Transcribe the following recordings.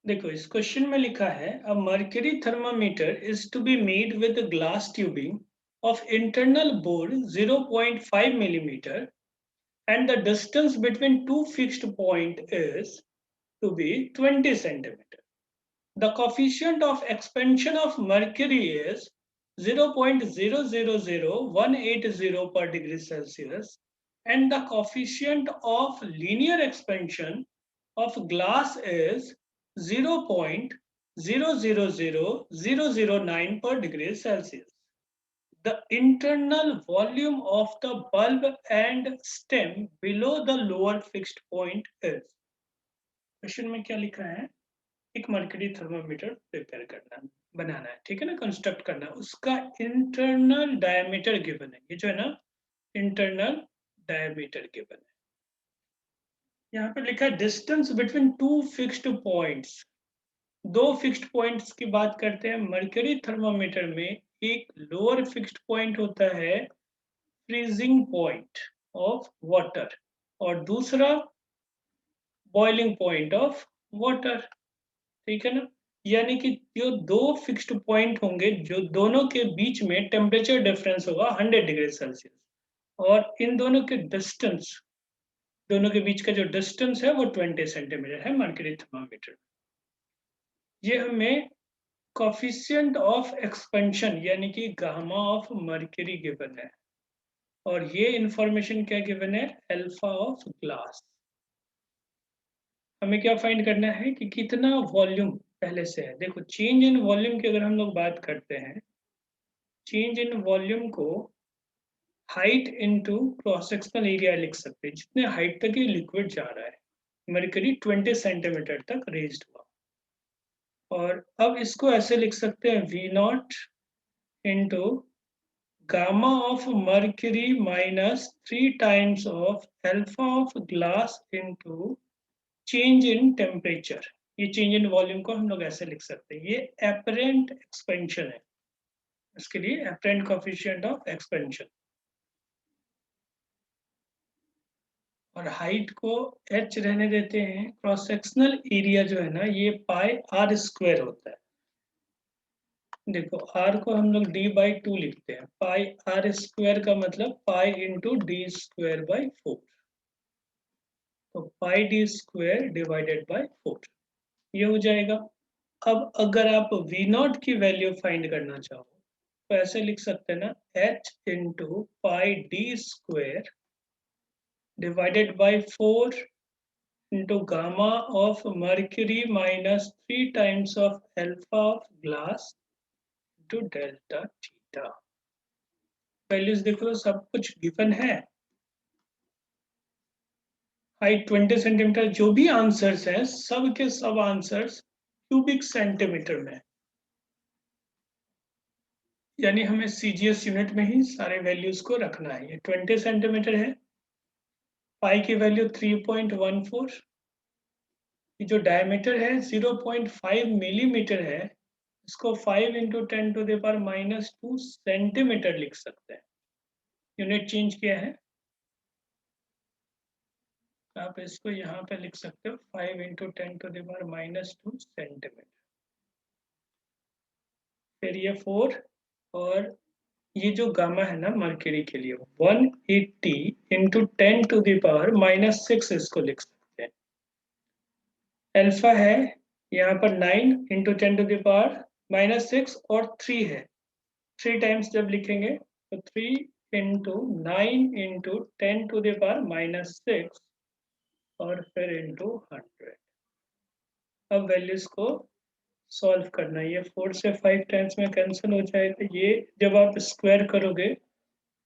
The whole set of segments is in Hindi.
देखो इस क्वेश्चन में लिखा है a mercury thermometer is to be made with glass tubing of internal bore 0.5 millimeter and the distance between two fixed point is to be 20 centimeter. The coefficient of expansion of mercury is 0.000180 per degree Celsius and the coefficient of linear expansion of glass is 0.000009 per degree Celsius. The internal volume of the bulb and stem below the lower fixed point is. Question में क्या लिखा है? एक मर्करी थर्मामीटर प्रिपेयर करना बनाना है, ठीक है ना, कंस्ट्रक्ट करना है, उसका इंटरनल डायमीटर गिवन है, ये जो है ना इंटरनल डायमीटर गिवन है। यहाँ पे लिखा है distance between two fixed points, दो फिक्स्ड पॉइंट्स की बात करते हैं। मर्करी थर्मामीटर में एक लोअर फिक्स्ड पॉइंट होता है फ्रीजिंग पॉइंट ऑफ वाटर और दूसरा बॉइलिंग पॉइंट ऑफ वाटर, ठीक है ना। यानी कि जो दो फिक्स्ड पॉइंट होंगे जो दोनों के बीच में टेम्परेचर डिफरेंस होगा 100 डिग्री सेल्सियस और इन दोनों के डिस्टेंस, दोनों के बीच का जो डिस्टेंस है वो 20 सेंटीमीटर है मर्करी थर्मामीटर। ये हमें कोफिशिएंट ऑफ एक्सपेंशन यानी कि गामा ऑफ मर्करी गिवन है और ये इंफॉर्मेशन क्या गिवन है, अल्फा ऑफ ग्लास। हमें क्या फाइंड करना है कि कितना वॉल्यूम पहले से है। देखो चेंज इन वॉल्यूम की अगर हम लोग बात करते हैं, चेंज इन वॉल्यूम को height into cross sectional area लिख सकते हैं, जितने हाइट तक ये लिक्विड जा रहा है। मर्करी 20 सेंटीमीटर तक रेज्ड हुआ और अब इसको ऐसे लिख सकते हैं V not into gamma of mercury minus 3 times of alpha of glass into change in temperature. ये चेंज इन वॉल्यूम को हम लोग ऐसे लिख सकते हैं, ये एपरेंट एक्सपेंशन है, इसके लिए एपरेंट कोफिशिएंट ऑफ एक्सपेंशन। और हाइट को h रहने देते हैं, क्रॉस सेक्शनल एरिया जो है ना ये पाई आर स्क्वायर होता है। देखो r को हम लोग d/2 लिखते हैं, पाई आर स्क्वायर का मतलब pi into D square by 4, तो पाई डी स्क्वायर डिवाइडेड बाई 4 ये हो जाएगा। अब अगर आप v नॉट की वैल्यू फाइंड करना चाहो तो ऐसे लिख सकते हैं ना, h into pi D square divided by 4 into gamma of mercury minus 3 times of alpha of glass into delta theta। Values देखो सब कुछ गिवन है, हाइट 20 सेंटीमीटर, जो भी आंसर्स हैं सब के सब आंसर्स क्यूबिक सेंटीमीटर में, यानी हमें सीजीएस यूनिट में ही सारे वैल्यूज को रखना है। ये 20 सेंटीमीटर है, पाई की वैल्यू 3.14, ये जो डायमीटर है 0.5 मिलीमीटर है, इसको 5 इंटू 10⁻⁻² सेंटीमीटर लिख सकते हैं। यूनिट चेंज किया है, आप इसको यहाँ पे लिख सकते हो 5 इंटू 10⁻⁻² सेंटीमीटर। फिर ये 4 और ये जो गामा है ना मर्क्यूरी के लिए 180 इंटू 10⁻⁻6 इसको लिख सकते हैं। अल्फा है यहाँ पर 9 इंटू 10⁻⁻6 और 3 है, 3 टाइम्स जब लिखेंगे तो 3 इंटू 9 इंटू 10⁻⁻6 और फिर इंटू 100। अब वैल्यूज को सॉल्व करना है, ये 4 से 5 टाइम्स में कैंसिल हो जाएगा, ये जब आप स्क्वायर करोगे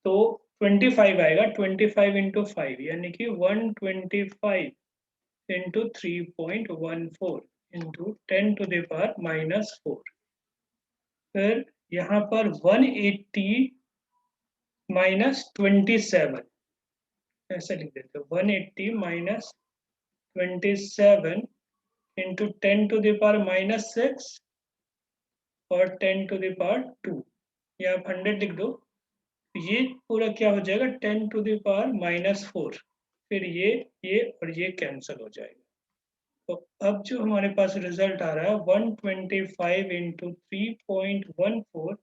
तो 25 आएगा, 25 इंटू 5 यानी कि 125 इंटू 3.14 इंटू 10⁻⁻4। फिर यहाँ पर 180 माइनस 27 ऐसे लिख देते हो, 180 माइनस 27 इंटू 10⁻⁻6 और 10⁻², ये आप 100 लिख दो, ये पूरा क्या हो जाएगा 10⁻⁻4, फिर ये और ये कैंसिल हो जाएगा तो अब जो हमारे पास रिजल्ट आ रहा है 125 इंटू 3.14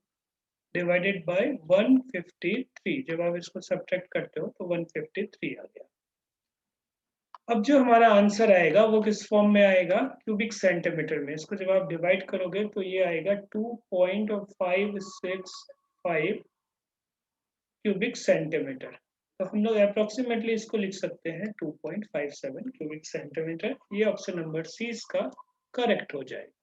डिवाइडेड बाय 153। जब आप इसको सब्ट्रैक्ट करते हो तो 153 आ गया। अब जो हमारा आंसर आएगा वो किस फॉर्म में आएगा, क्यूबिक सेंटीमीटर में। इसको जब आप डिवाइड करोगे तो ये आएगा 2.565 क्यूबिक सेंटीमीटर। तो हम लोग अप्रोक्सीमेटली इसको लिख सकते हैं 2.57 क्यूबिक सेंटीमीटर। ये ऑप्शन नंबर सी इसका करेक्ट हो जाएगा।